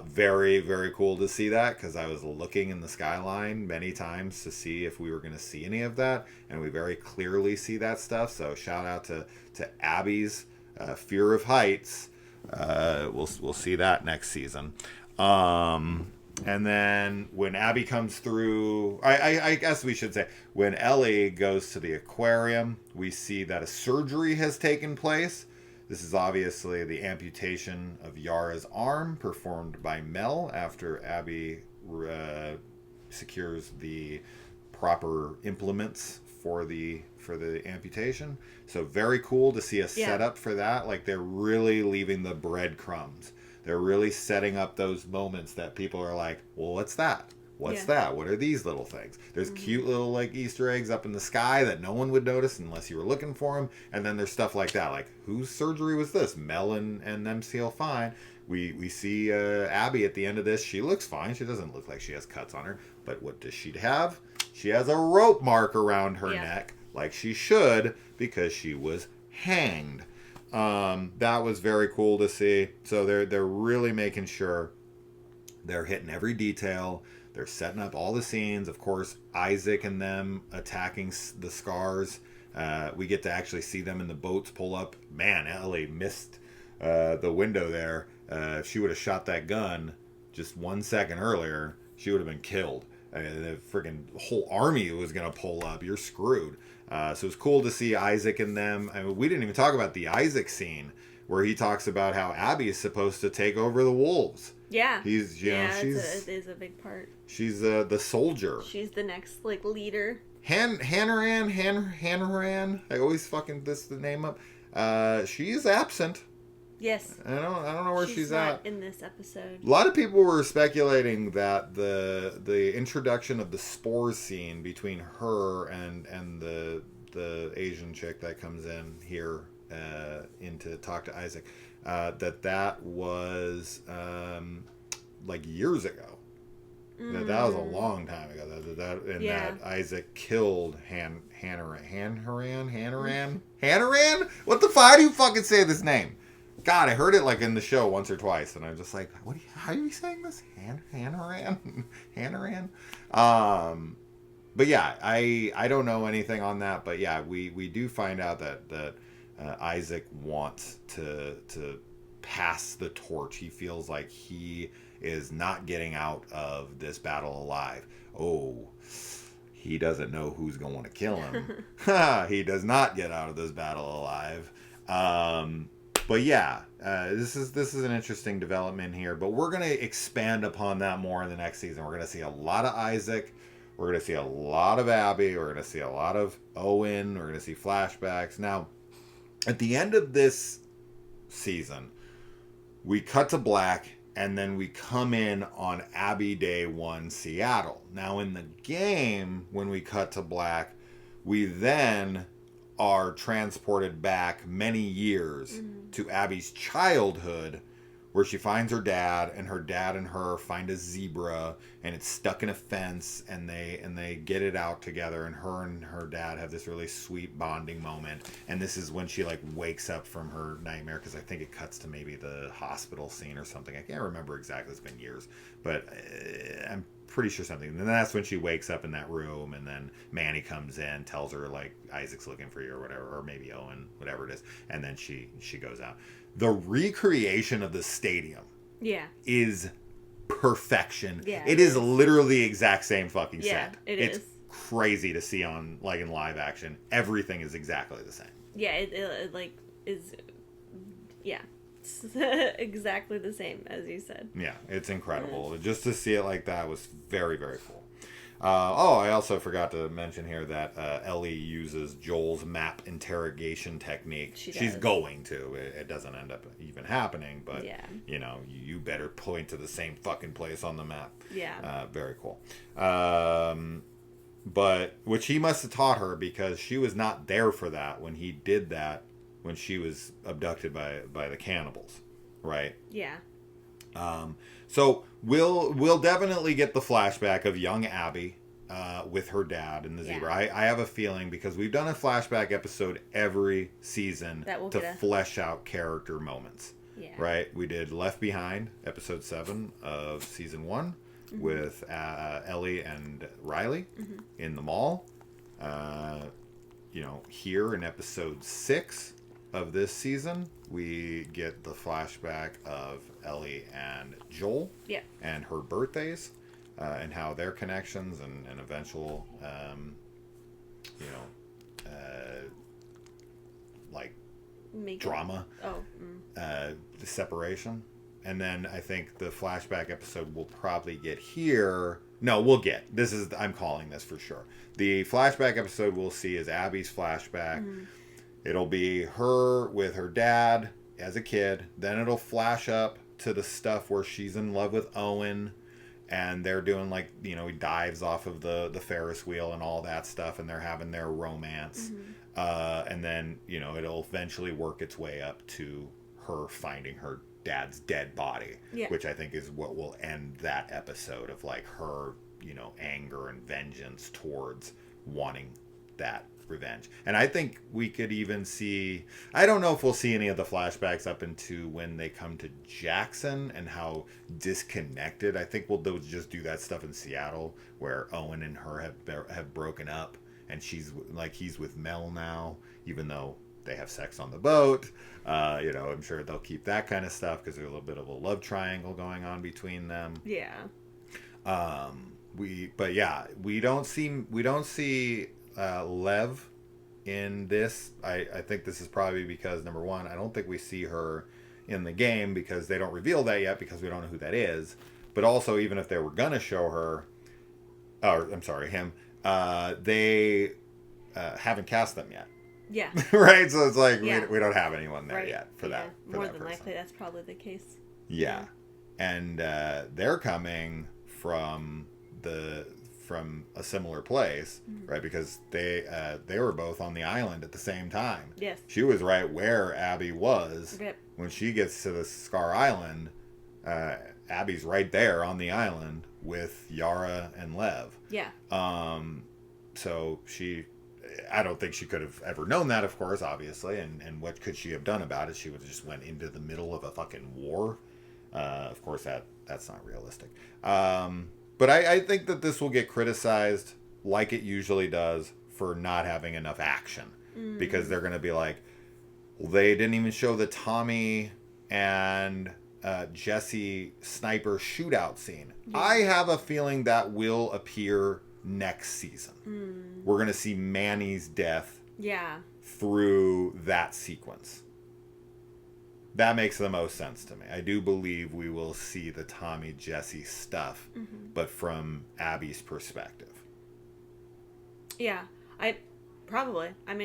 Very, very cool to see that, because I was looking in the skyline many times to see if we were going to see any of that, and we very clearly see that stuff. So shout out to Abby's Fear of Heights. We'll see that next season. And then when Abby comes through, I guess we should say, when Ellie goes to the aquarium, we see that a surgery has taken place. This is obviously the amputation of Yara's arm performed by Mel after Abby secures the proper implements for the amputation. So very cool to see a setup for that. Like, they're really leaving the breadcrumbs. They're really setting up those moments that people are like, well, what's that? What's that? What are these little things? There's cute little like Easter eggs up in the sky that no one would notice unless you were looking for them. And then there's stuff like that, like, whose surgery was this? Mel and them feel fine. We see Abby at the end of this. She looks fine. She doesn't look like she has cuts on her. But what does she have? She has a rope mark around her neck, like she should, because she was hanged. That was very cool to see. So they're really making sure they're hitting every detail. They're setting up all the scenes. Of course, Isaac and them attacking the scars. We get to actually see them in the boats pull up. Man, Ellie missed the window there. If she would have shot that gun just 1 second earlier, she would have been killed. The freaking whole army was going to pull up. You're screwed. So it's cool to see Isaac and them. I mean, we didn't even talk about the Isaac scene where he talks about how Abby is supposed to take over the wolves. Yeah. She's it is a big part. She's the soldier. She's the next like leader. Hannaran. I always fucking the name up. She is absent. Yes. I don't know where she's not at in this episode. A lot of people were speculating that the introduction of the spores scene between her and the Asian chick that comes in here in to talk to Isaac, that was like years ago. That was a long time ago. That Isaac killed Hannaran. What the fuck? How do you fucking say this name? God, I heard it like in the show once or twice, and I was just like, how are you saying this? Hannaran? But yeah, I don't know anything on that, but yeah, we do find out that Isaac wants to pass the torch. He feels like he is not getting out of this battle alive. Oh, he doesn't know who's going to kill him. He does not get out of this battle alive. But yeah, this is an interesting development here. But we're going to expand upon that more in the next season. We're going to see a lot of Isaac. We're going to see a lot of Abby. We're going to see a lot of Owen. We're going to see flashbacks. Now, at the end of this season, we cut to black, and then we come in on Abby Day 1 Seattle. Now, in the game, when we cut to black, we then are transported back many years to Abby's childhood, where she finds her dad and her find a zebra, and it's stuck in a fence, and they get it out together, and her dad have this really sweet bonding moment. And this is when she like wakes up from her nightmare, because I think it cuts to maybe the hospital scene or something. I can't remember exactly, it's been years, but I'm pretty sure something. And then that's when she wakes up in that room, and then Manny comes in, tells her like Isaac's looking for you or whatever, or maybe Owen, whatever it is, and then she goes out. The recreation of the stadium is perfection. Yeah, it is literally the exact same fucking set. It's crazy to see on like in live action. Everything is exactly the same. Yeah, it like is It's exactly the same as you said. Yeah, it's incredible. Just to see it like that was very, very cool. I also forgot to mention here that Ellie uses Joel's map interrogation technique. She's going to. It doesn't end up even happening, but, you better point to the same fucking place on the map. Yeah. Very cool. But, which he must have taught her because she was not there for that when he did that when she was abducted by the cannibals, right? Yeah. So we'll definitely get the flashback of young Abby with her dad in the zebra. I have a feeling because we've done a flashback episode every season to flesh out character moments. Yeah. Right? We did Left Behind, episode 7 of season 1 with Ellie and Riley in the mall. Here in episode 6 of this season, we get the flashback of Ellie and Joel and her birthdays and how their connections and eventual drama the separation. And then I think the flashback episode we'll probably get here. No, I'm calling this for sure. The flashback episode we'll see is Abby's flashback. It'll be her with her dad as a kid. Then it'll flash up to the stuff where she's in love with Owen. And they're doing he dives off of the Ferris wheel and all that stuff. And they're having their romance. And then, it'll eventually work its way up to her finding her dad's dead body. Which I think is what will end that episode of her, anger and vengeance towards wanting that revenge. And I think we could even see, I don't know if we'll see any of the flashbacks up into when they come to Jackson and how disconnected. I think we'll just do that stuff in Seattle where Owen and her have broken up and he's with Mel now, even though they have sex on the boat. I'm sure they'll keep that kind of stuff because there's a little bit of a love triangle going on between them. We don't see Lev in this. I think this is probably because, number one, I don't think we see her in the game because they don't reveal that yet because we don't know who that is. But also, even if they were gonna show her, him, they haven't cast them yet. Yeah. Right? So it's we don't have anyone there yet for that. For More that than person. likely, that's probably the case. Yeah. And they're coming from a similar place, right? Because they were both on the island at the same time. Yes. She was right where Abby was. Yep. When she gets to the Scar Island, Abby's right there on the island with Yara and Lev. Yeah. So I don't think she could have ever known that, of course, obviously. And what could she have done about it? She would have just went into the middle of a fucking war. Of course, that's not realistic. But I think that this will get criticized, like it usually does, for not having enough action. Because they're going to be like, well, they didn't even show the Tommy and Jesse sniper shootout scene. Yeah. I have a feeling that will appear next season. We're going to see Manny's death through that sequence. That makes the most sense to me. I do believe we will see the Tommy Jesse stuff, but from Abby's perspective. Yeah, possibly. I'm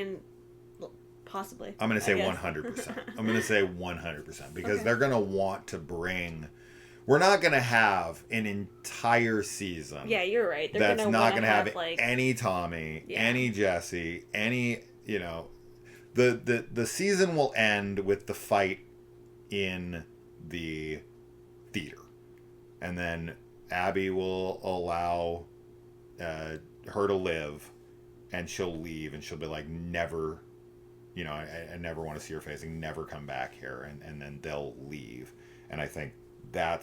going to say 100%. I'm going to say 100% because they're going to want to bring. We're not going to have an entire season. Yeah, you're right. That's not going to have any Tommy, any Jesse, any the season will end with the fight in the theater, and then Abby will allow her to live, and she'll leave, and she'll be like, never, I never want to see her face, and never come back here, and then they'll leave. And I think I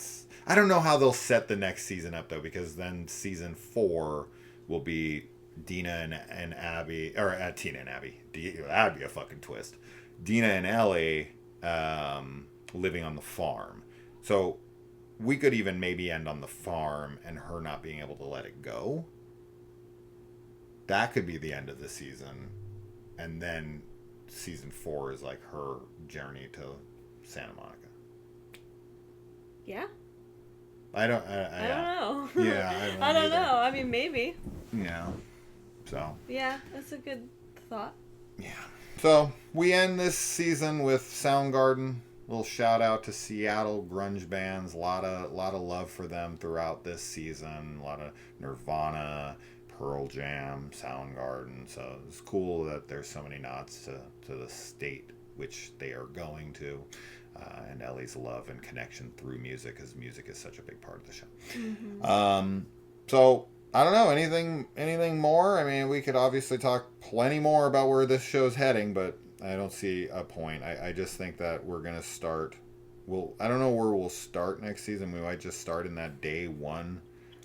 don't know how they'll set the next season up though, because then season 4 will be Dina and Abby, or Tina and Abby. That'd be a fucking twist. Dina and Ellie living on the farm. So we could even maybe end on the farm and her not being able to let it go. That could be the end of the season. And then season 4 is like her journey to Santa Monica. Yeah. I don't know. Yeah, I don't either. know. I mean, maybe. Yeah. So. Yeah, that's a good thought. Yeah. So we end this season with Soundgarden. Little shout out to Seattle grunge bands. A lot of love for them throughout this season. A lot of Nirvana, Pearl Jam, Soundgarden. So it's cool that there's so many nods to the state which they are going to. And Ellie's love and connection through music, because music is such a big part of the show. Mm-hmm. So I don't know, anything more. I mean, we could obviously talk plenty more about where this show's heading, but I don't see a point. I just think that we're gonna start. I don't know where we'll start next season. We might just start in that day one.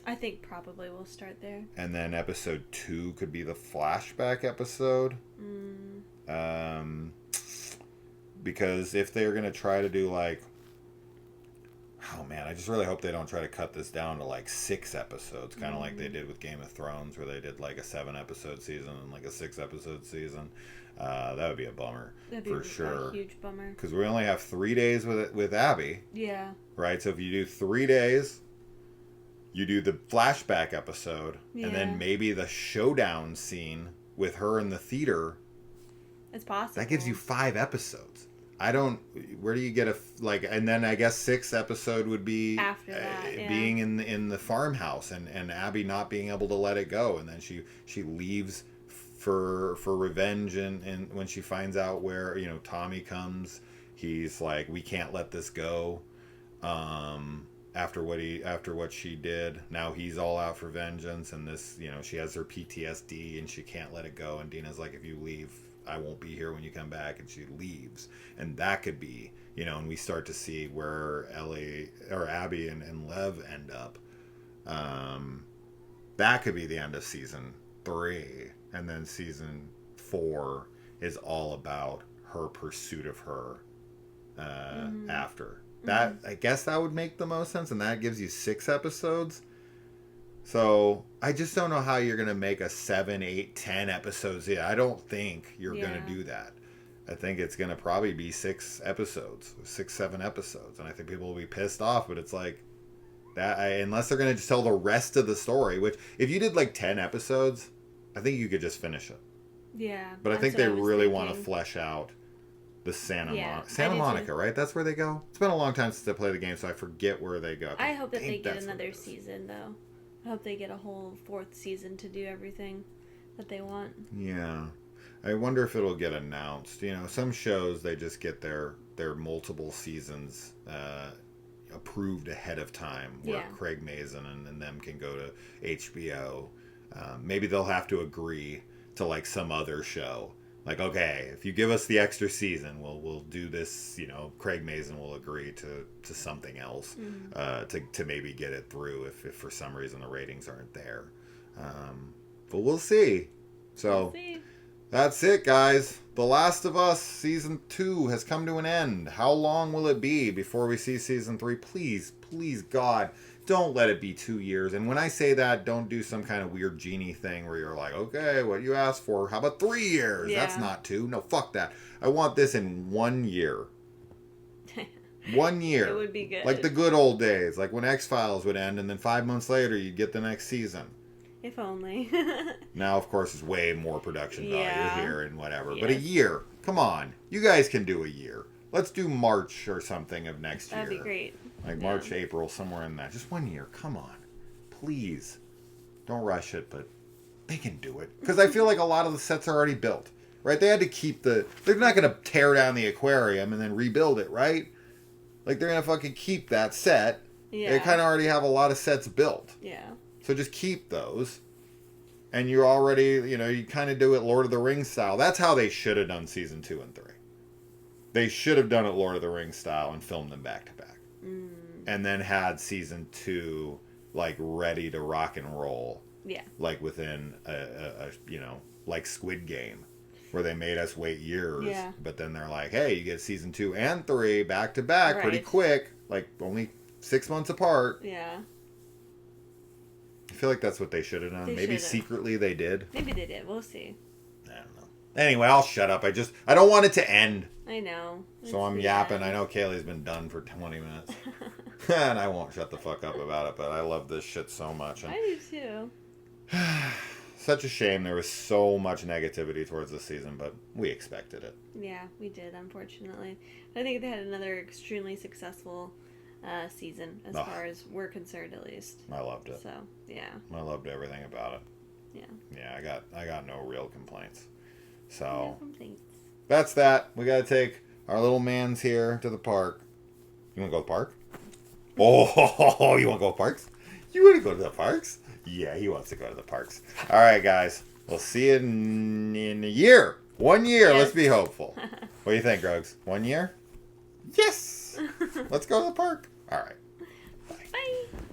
I think probably we'll start there. And then episode 2 could be the flashback episode. Because if they're going to try to do like... Oh man, I just really hope they don't try to cut this down to like 6 episodes. Kind of like they did with Game of Thrones, where they did like a 7-episode season and like a 6-episode season. That would be a bummer. That'd for be sure. a huge bummer. Because we only have 3 days with Abby. Yeah. Right? So if you do 3 days... You do the flashback episode, and then maybe the showdown scene with her in the theater. It's possible. That gives you 5 episodes. Where do you get and then I guess 6th episode would be after that, being in the farmhouse and Abby not being able to let it go, and then she leaves for revenge, and when she finds out where Tommy comes, he's like, we can't let this go. After what she did, now he's all out for vengeance, and this, she has her PTSD and she can't let it go, and Dina's like, if you leave, I won't be here when you come back, and she leaves. And that could be, and we start to see where Abby and Lev end up. That could be the end of season 3, and then season 4 is all about her pursuit of her after. That, I guess that would make the most sense, and that gives you 6 episodes. So I just don't know how you're going to make a 7, 8, 10 episodes. Yeah, I don't think you're going to do that. I think it's going to probably be 6 episodes, 6, 7 episodes, and I think people will be pissed off. But it's like that, unless they're going to just tell the rest of the story. Which, if you did like 10 episodes, I think you could just finish it. Yeah, but I think they really want to flesh out the Santa Monica, too. Right? That's where they go. It's been a long time since I played the game, so I forget where they go. I hope that they get another season, though. I hope they get a whole 4th season to do everything that they want. Yeah. I wonder if it'll get announced. Some shows, they just get their multiple seasons approved ahead of time, where Craig Mazin and them can go to HBO. Maybe they'll have to agree to like some other show. Like, okay, if you give us the extra season, we'll do this. Craig Mazin will agree to something else to maybe get it through if for some reason the ratings aren't there. But we'll see. So that's it, guys. The Last of Us season 2 has come to an end. How long will it be before we see season 3? Please, God, don't let it be 2 years. And when I say that, don't do some kind of weird genie thing where you're like, okay, what you asked for? How about 3 years? Yeah. That's not 2. No, fuck that. I want this in 1 year. 1 year. It would be good. Like the good old days. Like when X-Files would end, and then 5 months later you'd get the next season. If only. Now, of course, there's way more production value here and whatever. Yes. But a year. Come on. You guys can do a year. Let's do March or something of next year. That'd be great. Like March, April, somewhere in that. Just 1 year. Come on. Please. Don't rush it, but they can do it. Because I feel like a lot of the sets are already built. Right? They had to keep they're not going to tear down the aquarium and then rebuild it, right? Like, they're going to fucking keep that set. Yeah. They kind of already have a lot of sets built. Yeah. So just keep those. And you're already, you kind of do it Lord of the Rings style. That's how they should have done season 2 and 3. They should have done it Lord of the Rings style and filmed them back to back. And then had season 2, like, ready to rock and roll. Yeah. Like within like Squid Game, where they made us wait years. Yeah. But then they're like, hey, you get season 2 and 3 back to back pretty quick. Like, only 6 months apart. Yeah. I feel like that's what they should have done. Maybe secretly they did. Maybe they did. We'll see. I don't know. Anyway, I'll shut up. I don't want it to end. I know. So I'm yapping. I know Kaylee's been done for 20 minutes. And I won't shut the fuck up about it, but I love this shit so much. And I do too. such a shame there was so much negativity towards this season, but we expected it. Yeah, we did, unfortunately. I think they had another extremely successful season, as far as we're concerned, at least. I loved it. So, yeah. I loved everything about it. Yeah. Yeah, I got no real complaints. So, No complaints. that's that. We got to take our little mans here to the park. You want to go to the park? Oh, you want to go to parks? You want to go to the parks? Yeah, he wants to go to the parks. All right, guys. We'll see you in a year. 1 year. Yes. Let's be hopeful. What do you think, Grogs? 1 year? Yes. Let's go to the park. All right.